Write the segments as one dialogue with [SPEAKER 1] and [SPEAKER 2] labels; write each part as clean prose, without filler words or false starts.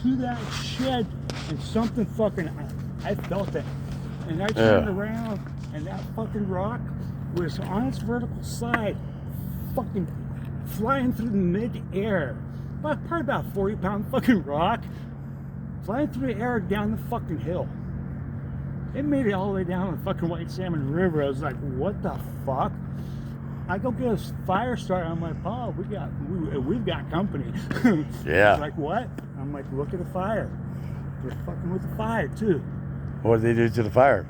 [SPEAKER 1] through that shed, and something fucking, I felt it. And I turned around, and that fucking rock was on its vertical side, fucking flying through the mid-air. Probably about 40-pound fucking rock, flying through the air down the fucking hill. It made it all the way down the fucking White Salmon River. I was like, what the fuck? I go get a fire started. I'm like, oh, we've got company.
[SPEAKER 2] Yeah.
[SPEAKER 1] I was like, what? I'm like, look at the fire. They're fucking with the fire too.
[SPEAKER 2] What did they do to the fire?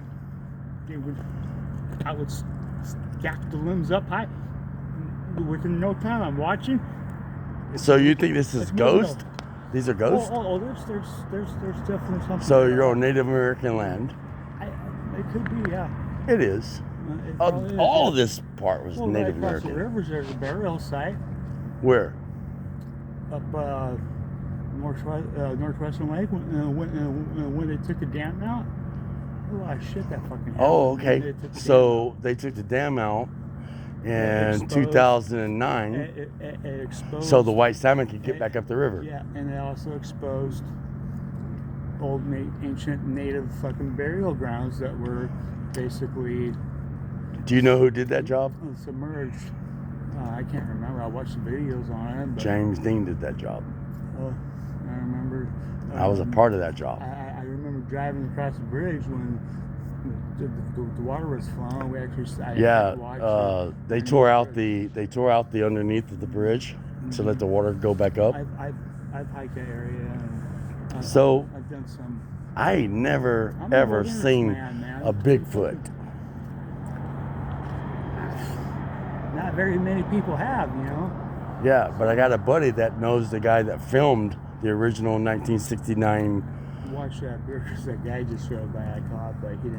[SPEAKER 1] I would stack the limbs up high. Within no time, I'm watching.
[SPEAKER 2] So you think this is ghost? These are ghosts?
[SPEAKER 1] Oh, there's definitely something.
[SPEAKER 2] So you're on Native American land?
[SPEAKER 1] It could be, yeah.
[SPEAKER 2] It is. All of this part was Native
[SPEAKER 1] right across
[SPEAKER 2] American.
[SPEAKER 1] the rivers, there's a burial site.
[SPEAKER 2] Where?
[SPEAKER 1] Up northwestern lake when they took the dam out. Oh shit, that fucking happened.
[SPEAKER 2] Oh, okay. So they took the dam out in 2009.
[SPEAKER 1] It exposed.
[SPEAKER 2] So the white salmon could get back up the river.
[SPEAKER 1] Yeah, and it also exposed old ancient native fucking burial grounds that were basically.
[SPEAKER 2] Do you know who did that job?
[SPEAKER 1] Submerged. I can't remember. I watched the videos on it. But,
[SPEAKER 2] James Dean did that job.
[SPEAKER 1] I remember.
[SPEAKER 2] I was a part of that job.
[SPEAKER 1] I remember driving across the bridge when the water was flowing. We actually.
[SPEAKER 2] They tore out the underneath of the bridge to let the water go back up.
[SPEAKER 1] I've hiked that area. And I've done some.
[SPEAKER 2] I ain't never ever seen a Bigfoot.
[SPEAKER 1] Not very many people have, you know.
[SPEAKER 2] Yeah, but I got a buddy that knows the guy that filmed the original 1969.
[SPEAKER 1] Watch that beer because that guy just drove by. I caught, but he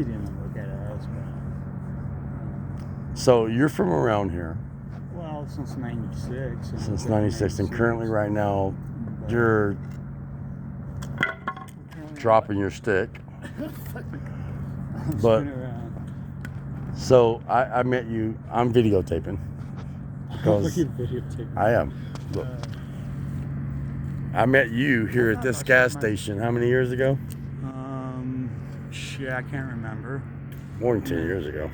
[SPEAKER 1] didn't look at us. But,
[SPEAKER 2] so you're from around here?
[SPEAKER 1] Well, since '96.
[SPEAKER 2] Since '96, and currently right now, you're dropping your stick. But so I met you. I'm videotaping. Because I am. Look. I met you here at this gas station how many years ago?
[SPEAKER 1] Shit, I can't remember.
[SPEAKER 2] More than 10 years ago.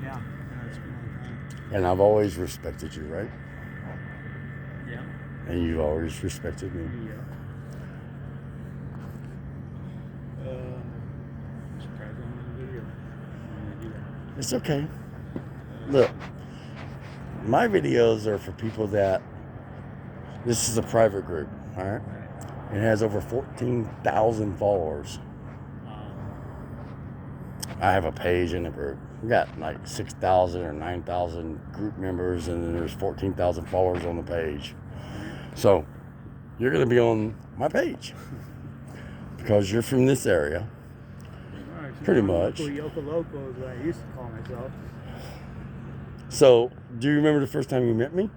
[SPEAKER 1] Yeah, it's been a long time.
[SPEAKER 2] And I've always respected you, right?
[SPEAKER 1] Yeah.
[SPEAKER 2] And you've always respected me.
[SPEAKER 1] Yeah. Surprised I'm on the video.
[SPEAKER 2] It's okay. Look, my videos are for people that. This is a private group, all right? It has over 14,000 followers. I have a page in the group. We got like 6,000 or 9,000 group members, and then there's 14,000 followers on the page. So you're going to be on my page because you're from this area, pretty much.
[SPEAKER 1] Yoko Loco is what I used to call myself.
[SPEAKER 2] So, do you remember the first time you met me?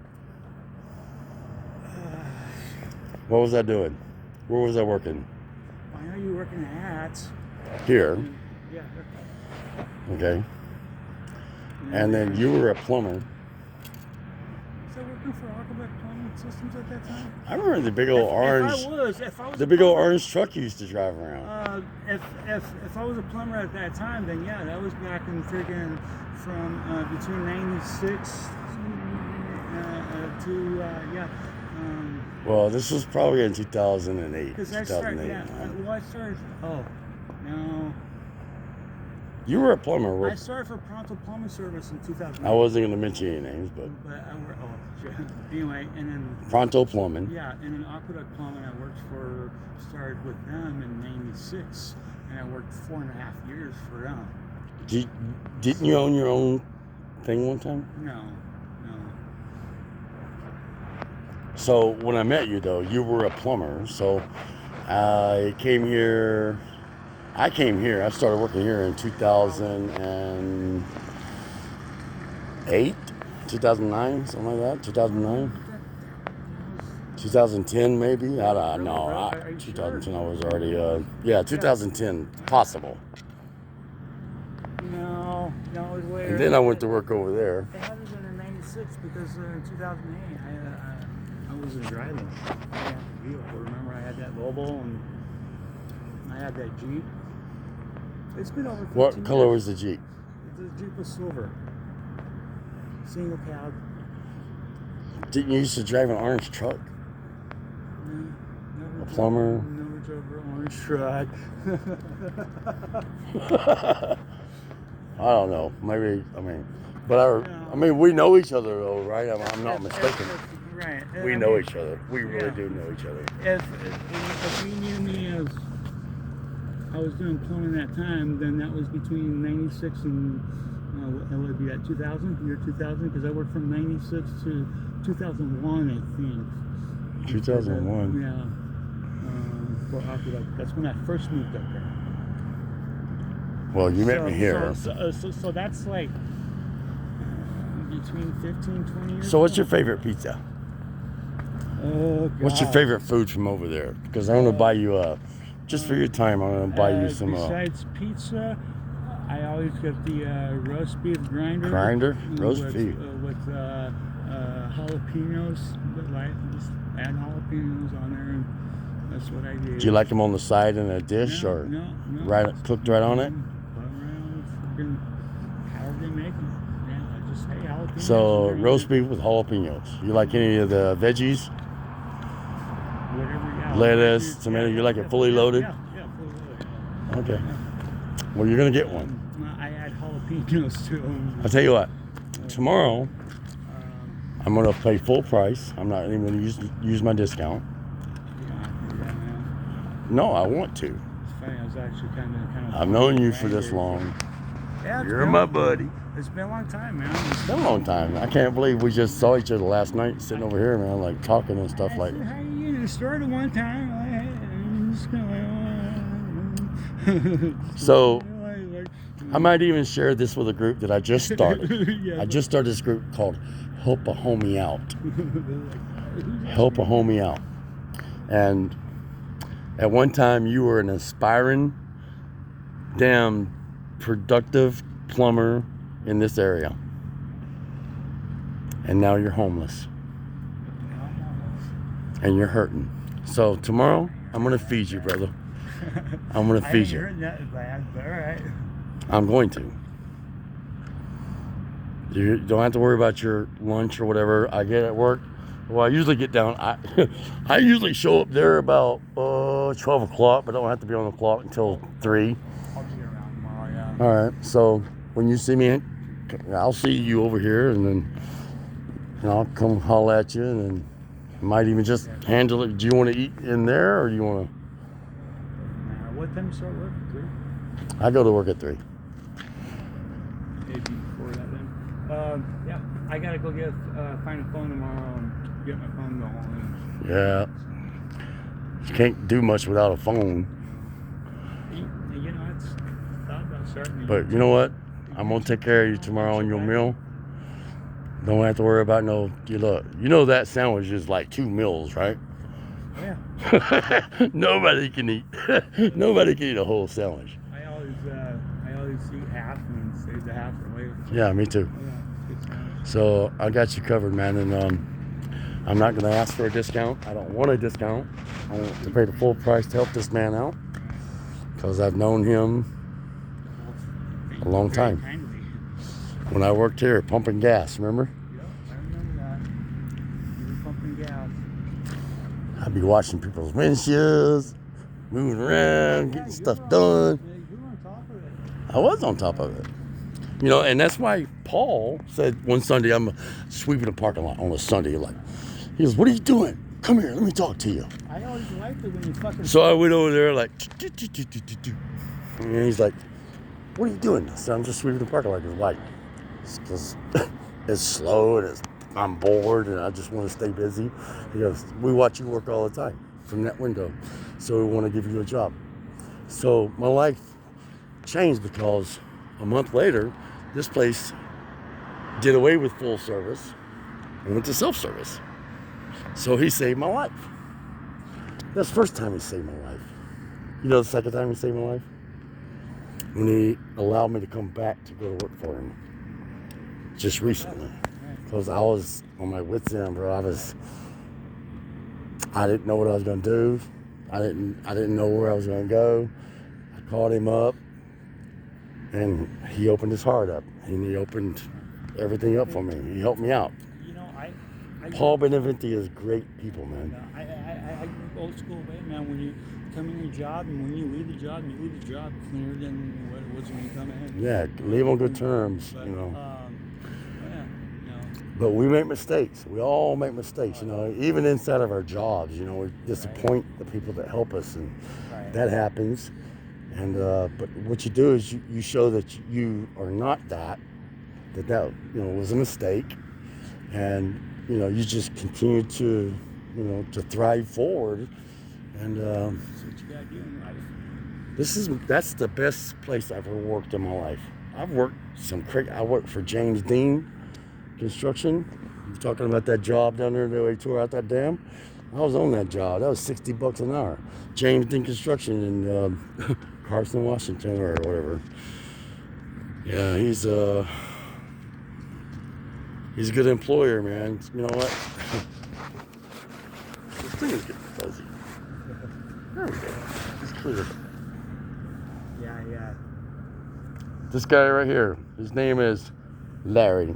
[SPEAKER 2] What was I doing? Where was I working?
[SPEAKER 1] I know you were working at Hats.
[SPEAKER 2] Here.
[SPEAKER 1] Yeah.
[SPEAKER 2] Okay. And then you were a plumber.
[SPEAKER 1] Was I working for Aqueduct Plumbing Systems at that time?
[SPEAKER 2] I remember the big old orange.
[SPEAKER 1] If I was
[SPEAKER 2] the big old orange truck you used to drive around.
[SPEAKER 1] If I was a plumber at that time, then yeah, that was back in freaking from between '96 to yeah.
[SPEAKER 2] Well, this was probably in 2008.
[SPEAKER 1] Because I started, oh, no.
[SPEAKER 2] You were a plumber.
[SPEAKER 1] I started for Pronto Plumbing Service in 2008.
[SPEAKER 2] I wasn't going to mention any names, but
[SPEAKER 1] anyway, and then
[SPEAKER 2] Pronto Plumbing.
[SPEAKER 1] Yeah, and then Aqueduct Plumbing, started with them in '96, and I worked 4.5 years for them.
[SPEAKER 2] Didn't you own your own thing one time?
[SPEAKER 1] No.
[SPEAKER 2] So when I met you, though, you were a plumber. So I came here. I started working here in 2008, 2009, something like that. 2009, 2010 maybe. I don't know. 2010 I was already. 2010 possible.
[SPEAKER 1] No, it was later.
[SPEAKER 2] And then I went to work over there.
[SPEAKER 1] It had to been in '96 because in 2008 I wasn't driving. I had the vehicle. Remember, I had that Volvo, and I had that Jeep. It's been over 15
[SPEAKER 2] What color
[SPEAKER 1] years.
[SPEAKER 2] was the Jeep?
[SPEAKER 1] The Jeep was silver. Single cab.
[SPEAKER 2] Didn't you used to drive an orange truck?
[SPEAKER 1] No,
[SPEAKER 2] A plumber?
[SPEAKER 1] Never drove an orange truck.
[SPEAKER 2] I don't know. Maybe, I mean, we know each other though, right? I'm not mistaken.
[SPEAKER 1] Right.
[SPEAKER 2] We know each other. We really do know each other.
[SPEAKER 1] If you knew me as I was doing plumbing that time, then that was between 96 and it would be at 2000, year 2000, because I worked from 96 to 2001, I think.
[SPEAKER 2] 2001.
[SPEAKER 1] Yeah. For Aqueduct. That's when I first moved up there.
[SPEAKER 2] Well, you met me here.
[SPEAKER 1] So that's like between 15, 20 years.
[SPEAKER 2] So what's your favorite pizza?
[SPEAKER 1] Oh, God.
[SPEAKER 2] What's your favorite food from over there? Because I'm going to buy you just for your time, I'm going to buy you some.
[SPEAKER 1] Besides pizza, I always get the roast beef grinder.
[SPEAKER 2] Grinder? Roast beef.
[SPEAKER 1] With jalapenos. Just add jalapenos on there, and that's what I do.
[SPEAKER 2] Do you like them on the side in a dish or
[SPEAKER 1] no.
[SPEAKER 2] right cooked right on it?
[SPEAKER 1] However they make them. Yeah, I just say jalapenos.
[SPEAKER 2] So roast beef with jalapenos. You like any of the veggies?
[SPEAKER 1] Whatever, yeah.
[SPEAKER 2] Lettuce, tomato. You like it fully loaded?
[SPEAKER 1] Yeah, fully loaded.
[SPEAKER 2] Okay. Well, you're gonna get one.
[SPEAKER 1] I add jalapenos to them.
[SPEAKER 2] I'll tell you what. Tomorrow, I'm gonna pay full price. I'm not even gonna use my discount.
[SPEAKER 1] Yeah,
[SPEAKER 2] No, I want to.
[SPEAKER 1] it's funny. I was actually kind of.
[SPEAKER 2] I've known you for this long.
[SPEAKER 1] Yeah, it's
[SPEAKER 2] You're
[SPEAKER 1] been-
[SPEAKER 2] my buddy.
[SPEAKER 1] It's been a long time, man.
[SPEAKER 2] It's been a long time. I can't believe we just saw each other last night sitting over here, man, like talking and stuff like.
[SPEAKER 1] How you started one time? Just
[SPEAKER 2] So, I might even share this with a group that I just started.
[SPEAKER 1] Yeah,
[SPEAKER 2] I just started this group called Help a Homie Out. Help a Homie Out. And at one time you were an aspiring, damn productive plumber in this area. And now you're homeless. And you're hurting. So tomorrow, I'm going to feed you, brother. I'm going to feed you.
[SPEAKER 1] I ain't heard that bad, but all right.
[SPEAKER 2] I'm going to. You don't have to worry about your lunch or whatever. I get at work. Well, I usually get down. I usually show up there about 12 o'clock, but I don't have to be on the clock until 3.
[SPEAKER 1] I'll be around tomorrow, yeah.
[SPEAKER 2] All right. So when you see me, I'll see you over here, and then I'll come holler at you, and then I might even just handle it. Do you want to eat in there, or do you want to?
[SPEAKER 1] What time you start work? 3?
[SPEAKER 2] I go to work at 3.
[SPEAKER 1] Maybe before that then. Yeah, I gotta go find a phone tomorrow and get my phone going.
[SPEAKER 2] Yeah. You can't do much without a phone.
[SPEAKER 1] You know, it's thought about starting.
[SPEAKER 2] But you know what? I'm gonna take care of you tomorrow on your meal. Don't have to worry about no. You know that sandwich is like 2 meals, right?
[SPEAKER 1] Yeah.
[SPEAKER 2] Nobody can eat. Nobody can eat a whole sandwich.
[SPEAKER 1] I always eat half and save the half for later.
[SPEAKER 2] Yeah, me too.
[SPEAKER 1] Yeah, it's good sandwich.
[SPEAKER 2] So I got you covered, man. And I'm not gonna ask for a discount. I don't want a discount. I want to pay the full price to help this man out because I've known him a long time.
[SPEAKER 1] Very kind of you.
[SPEAKER 2] When I worked here pumping gas, remember?
[SPEAKER 1] Yep, I remember that. You were pumping gas.
[SPEAKER 2] I'd be washing people's windshields, moving around, getting stuff done.
[SPEAKER 1] You were on top of it.
[SPEAKER 2] I was on top of it. You know, and that's why Paul said one Sunday, I'm sweeping the parking lot on a Sunday. Like, he goes, "What are you doing? Come here, let me talk to you."
[SPEAKER 1] I always liked it when you fucking.
[SPEAKER 2] So I went over there like, and he's like, "What are you doing?" I said, "I'm just sweeping the parking lot." He's like, "Because it's slow and I'm bored and I just want to stay busy." He goes, "We watch you work all the time from that window, so we want to give you a job." So my life changed because a month later, this place did away with full service and went to self-service. So he saved my life. That's the first time he saved my life. You know the second time he saved my life? When he allowed me to come back to go to work for him. Just recently. Because I was on my wits end, bro. I didn't know what I was going to do. I didn't know where I was going to go. I called him up, and he opened his heart up, and he opened everything up for me. He helped me out.
[SPEAKER 1] You know,
[SPEAKER 2] Paul Beneventi is great people, man.
[SPEAKER 1] I old school way, man. When you come in your job and when you leave the job, cleaner than what it was when you come in.
[SPEAKER 2] Yeah, leave on good terms,
[SPEAKER 1] But,
[SPEAKER 2] you know.
[SPEAKER 1] Yeah, you know.
[SPEAKER 2] But we make mistakes. We all make mistakes, you know. Even inside of our jobs, you know, we disappoint the people that help us, and that happens. And but what you do is you show that you are not that you know was a mistake, and you know you just continue to to thrive forward. And
[SPEAKER 1] That's what you gotta do in life.
[SPEAKER 2] that's the best place I've ever worked in my life. I've worked I worked for James Dean Construction. You're talking about that job down there that we tore out that dam. I was on that job. That was $60 an hour. James Dean Construction in Carson, Washington, or whatever. Yeah, he's a good employer, man. You know what? This thing is getting fuzzy. There we go. It's clear.
[SPEAKER 1] Yeah.
[SPEAKER 2] This guy right here, his name is Larry.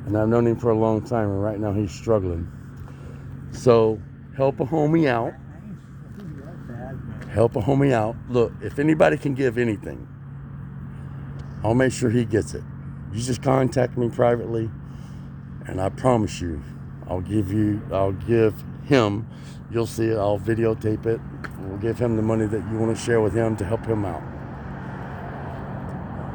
[SPEAKER 2] And I've known him for a long time, and right now he's struggling. So help a homie out. Help a homie out. Look, if anybody can give anything, I'll make sure he gets it. You just contact me privately, and I promise you, I'll give him, you'll see it, I'll videotape it. We'll give him the money that you want to share with him to help him out.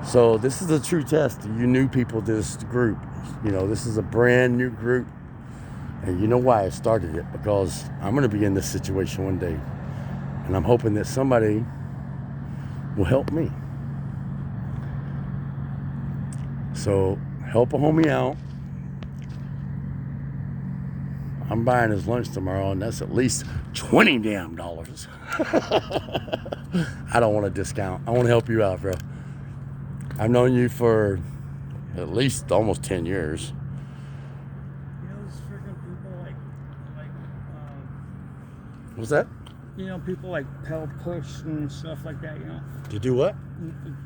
[SPEAKER 2] So this is a true test. You new people to this group. You know, this is a brand new group. And you know why I started it? Because I'm going to be in this situation one day. And I'm hoping that somebody will help me. So help a homie out. I'm buying his lunch tomorrow, and that's at least $20 damn. I don't want a discount. I want to help you out, bro. I've known you for at least almost 10 years.
[SPEAKER 1] You know, those freaking people like
[SPEAKER 2] What's that?
[SPEAKER 1] you know, people like pedal push and stuff like that, you know.
[SPEAKER 2] To do what?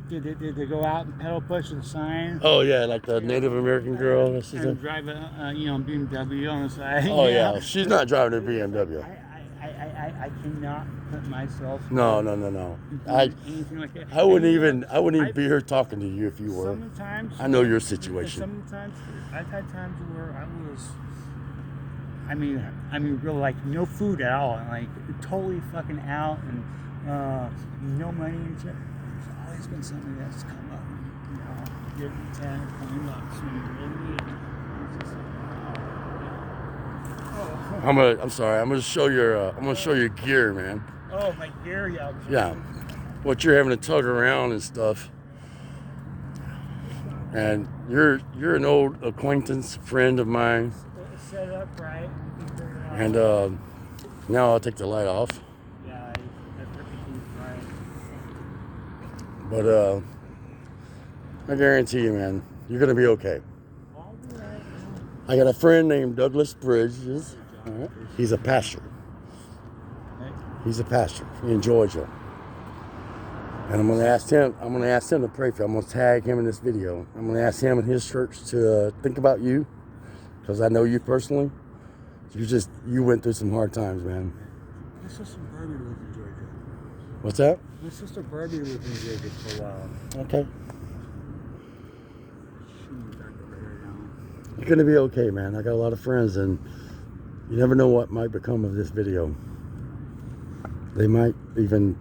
[SPEAKER 1] Did they go out and pedal push the sign?
[SPEAKER 2] Oh, yeah, like the Native American girl.
[SPEAKER 1] And drive a BMW on the side.
[SPEAKER 2] Oh, yeah, she's not driving a BMW.
[SPEAKER 1] I cannot put myself.
[SPEAKER 2] No.
[SPEAKER 1] Anything like that.
[SPEAKER 2] I wouldn't even be here talking to you if you were.
[SPEAKER 1] Sometimes
[SPEAKER 2] I know your situation.
[SPEAKER 1] Sometimes I've had times where I was. I mean, really like no food at all, like totally fucking out, and no money and shit. There's always been something that's come up, you know, give me 10 or $20 when you really need it.
[SPEAKER 2] I'm sorry. I'm gonna show your gear, man.
[SPEAKER 1] Oh, my gear, yeah.
[SPEAKER 2] Yeah, what you're having to tug around and stuff. And you're an old acquaintance, friend of mine.
[SPEAKER 1] Set up right.
[SPEAKER 2] And now I'll take the light off.
[SPEAKER 1] Yeah, everything's right.
[SPEAKER 2] But I guarantee you, man, you're gonna be okay.
[SPEAKER 1] All right.
[SPEAKER 2] I got a friend named Douglas Bridges. All right. He's a pastor. He's a pastor in Georgia. And I'm gonna ask him to pray for you. I'm gonna tag him in this video. I'm gonna ask him and his church to think about you, because I know you personally. You went through some hard times, man.
[SPEAKER 1] My sister Barbie lived in Georgia.
[SPEAKER 2] What's that?
[SPEAKER 1] My sister Barbie lived in Georgia for a while.
[SPEAKER 2] Okay.
[SPEAKER 1] She moved back over here now.
[SPEAKER 2] You're gonna be okay, man. I got a lot of friends, and you never know what might become of this video. They might even.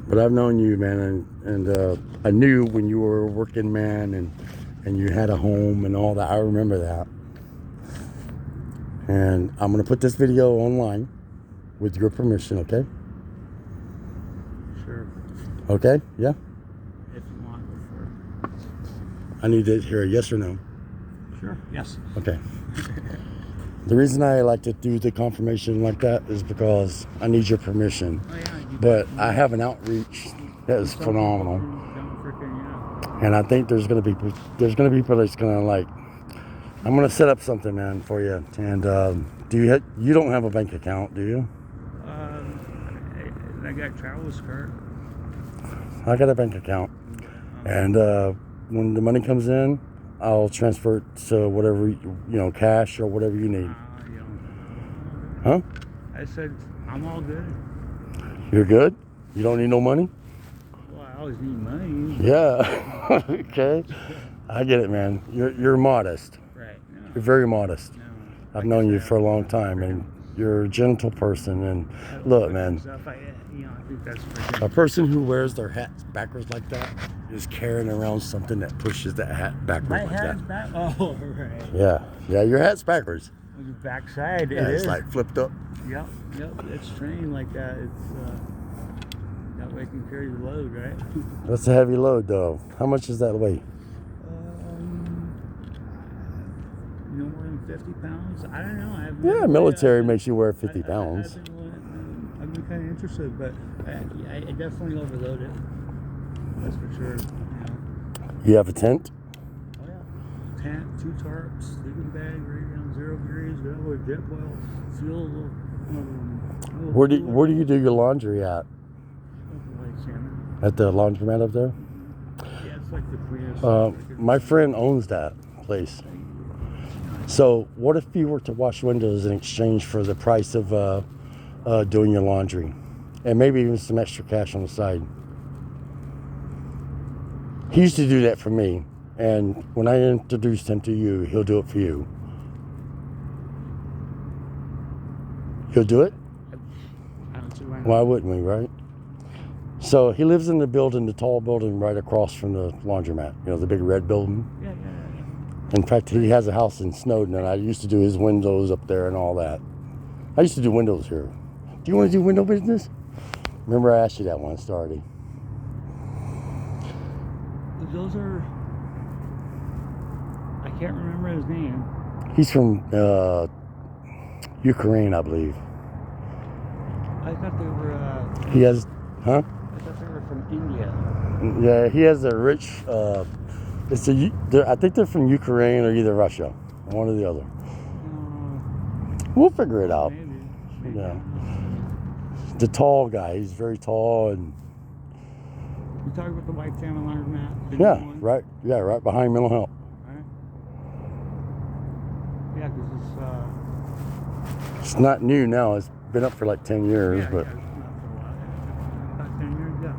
[SPEAKER 2] But I've known you, man, and I knew when you were a working man and you had a home and all that. I remember that. And I'm going to put this video online with your permission, okay?
[SPEAKER 1] Sure.
[SPEAKER 2] Okay? Yeah?
[SPEAKER 1] If you want, go for it.
[SPEAKER 2] I need to hear a yes or no.
[SPEAKER 1] Sure. Yes.
[SPEAKER 2] Okay. The reason I like to do the confirmation like that is because I need your permission.
[SPEAKER 1] Oh, yeah.
[SPEAKER 2] But I have an outreach that is phenomenal.
[SPEAKER 1] Don't freaking,
[SPEAKER 2] And I think there's gonna be people that's gonna like. I'm gonna set up something, man, for you. And you don't have a bank account, do you?
[SPEAKER 1] I got Travelers card.
[SPEAKER 2] I got a bank account, and when the money comes in, I'll transfer it to whatever cash or whatever you need. Huh?
[SPEAKER 1] I said I'm all good.
[SPEAKER 2] You're good? You don't need no money?
[SPEAKER 1] Well, I always need money.
[SPEAKER 2] Yeah. Okay. I get it, man. You're modest.
[SPEAKER 1] Right. No.
[SPEAKER 2] You're very modest.
[SPEAKER 1] No.
[SPEAKER 2] I've known you for a long time, and you're a gentle person. And look, man,
[SPEAKER 1] I think that's
[SPEAKER 2] a person who wears their hat backwards like that is carrying around something that pushes that hat backwards
[SPEAKER 1] my
[SPEAKER 2] like
[SPEAKER 1] hat's
[SPEAKER 2] that.
[SPEAKER 1] back. Oh, right.
[SPEAKER 2] Yeah, your hat's backwards.
[SPEAKER 1] On the backside,
[SPEAKER 2] Yeah,
[SPEAKER 1] it
[SPEAKER 2] it's
[SPEAKER 1] is.
[SPEAKER 2] like flipped up.
[SPEAKER 1] Yep. It's trained like that. It's that way it can carry the load, right?
[SPEAKER 2] That's a heavy load, though. How much does that weigh?
[SPEAKER 1] No more than 50 pounds. I don't know.
[SPEAKER 2] Yeah, military makes you wear 50 pounds.
[SPEAKER 1] I've been kind of interested, but I definitely overload it. That's for sure.
[SPEAKER 2] You have a tent?
[SPEAKER 1] Oh yeah. Tent, 2 tarps, sleeping bag, right down 0 degrees, got a jet boil, fuel.
[SPEAKER 2] Where do you do your laundry at?
[SPEAKER 1] Like salmon.
[SPEAKER 2] At the laundromat up there?
[SPEAKER 1] Yeah, it's like the cleanest.
[SPEAKER 2] My friend owns that place. So what if you were to wash windows in exchange for the price of doing your laundry? And maybe even some extra cash on the side. He used to do that for me. And when I introduced him to you, he'll do it for you. He'll do it?
[SPEAKER 1] I don't see why not.
[SPEAKER 2] Why wouldn't we, right? So he lives in the building, the tall building right across from the laundromat. You know, the big red building.
[SPEAKER 1] Yeah.
[SPEAKER 2] In fact, he has a house in Snowden, and I used to do his windows up there and all that. I used to do windows here. Do you want to do window business? Remember I asked you that once, Darty.
[SPEAKER 1] Those are. I can't remember his name.
[SPEAKER 2] He's from Ukraine, I believe.
[SPEAKER 1] I thought they were.
[SPEAKER 2] He has, huh?
[SPEAKER 1] I thought they were from India.
[SPEAKER 2] Yeah, he has a rich. I think they're from Ukraine or either Russia, one or the other. We'll figure it out.
[SPEAKER 1] Maybe.
[SPEAKER 2] Yeah. The tall guy, he's very tall and.
[SPEAKER 1] You talking about the white salmon laundromat?
[SPEAKER 2] Yeah, right. Yeah, right behind mental health.
[SPEAKER 1] Right. Yeah, because
[SPEAKER 2] It's not new now. It's been up for like 10 years, but.
[SPEAKER 1] Yeah, it's not for a while. About 10 years, yeah.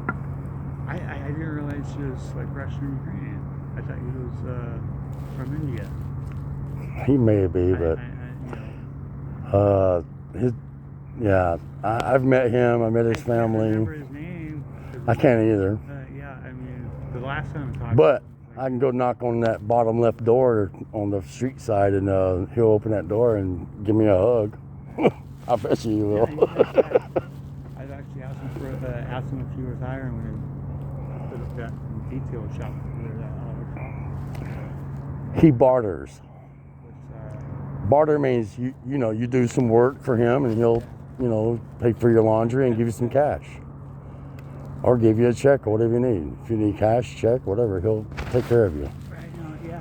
[SPEAKER 1] I didn't realize she was like Russian Ukrainian. I thought he was from India.
[SPEAKER 2] He may be, but I've met him. I met his
[SPEAKER 1] I can't
[SPEAKER 2] family.
[SPEAKER 1] remember his name.
[SPEAKER 2] I can't either.
[SPEAKER 1] Yeah, I mean, the last time I talked.
[SPEAKER 2] But I can go knock on that bottom left door on the street side, and he'll open that door and give me a hug. I bet you will.
[SPEAKER 1] I've actually asked him if he was hiring when he put up that detail shop.
[SPEAKER 2] He barters. Barter means you do some work for him and he'll pay for your laundry and give you some cash, or give you a check or whatever you need. If you need cash, check, whatever, he'll take care of you.
[SPEAKER 1] Right. Yeah,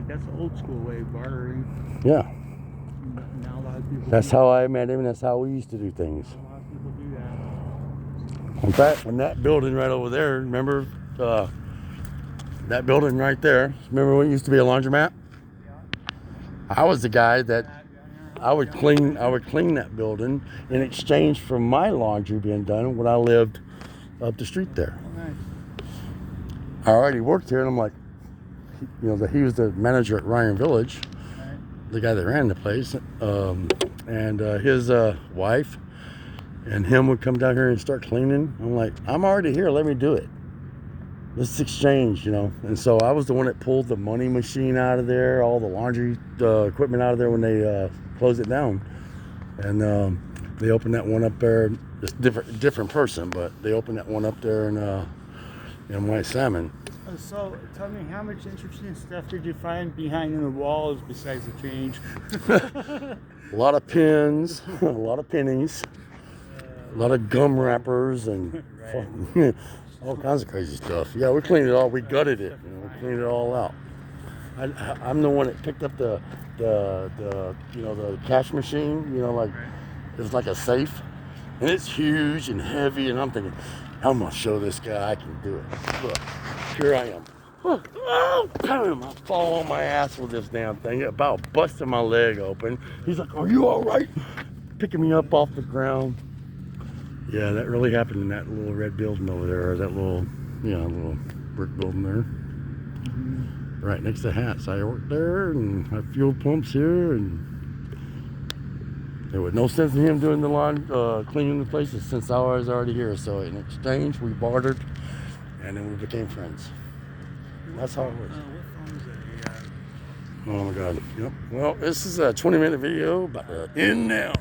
[SPEAKER 1] that's the old school way of bartering.
[SPEAKER 2] Yeah.
[SPEAKER 1] Now a lot of people.
[SPEAKER 2] That's how I met him, and that's how we used to do things.
[SPEAKER 1] A lot of people do that.
[SPEAKER 2] In fact, when that building right over there, remember that building right there? Remember when it used to be a laundromat? I was the guy that I would clean that building in exchange for my laundry being done when I lived up the street there.
[SPEAKER 1] Oh, nice.
[SPEAKER 2] I already worked here, and I'm like, he was the manager at Ryan Village,
[SPEAKER 1] Right.
[SPEAKER 2] the guy that ran the place, and his wife and him would come down here and start cleaning. I'm like, I'm already here, let me do it. Let's exchange, And so I was the one that pulled the money machine out of there, all the laundry equipment out of there when they closed it down. And they opened that one up there. It's different person, but they opened that one up there in White Salmon.
[SPEAKER 1] So tell me, how much interesting stuff did you find behind the walls besides the change?
[SPEAKER 2] A lot of pins, a lot of pennies, a lot of gum wrappers, and all kinds of crazy stuff. Yeah, we cleaned it all. We gutted it. We cleaned it all out. I'm the one that picked up the cash machine. Like it's like a safe, and it's huge and heavy. And I'm thinking, I'm gonna show this guy I can do it. Look, here I am. Oh, damn, I fall on my ass with this damn thing, about busting my leg open. He's like, are you all right? Picking me up off the ground. Yeah, that really happened in that little red building over there, or that little brick building there. Right next to Hats. I worked there and had fuel pumps here, and there was no sense in him doing the line, cleaning the places since I was already here. So in exchange, we bartered, and then we became friends. That's how it works. Oh my God. Yep. Well, this is a 20-minute video about to end now.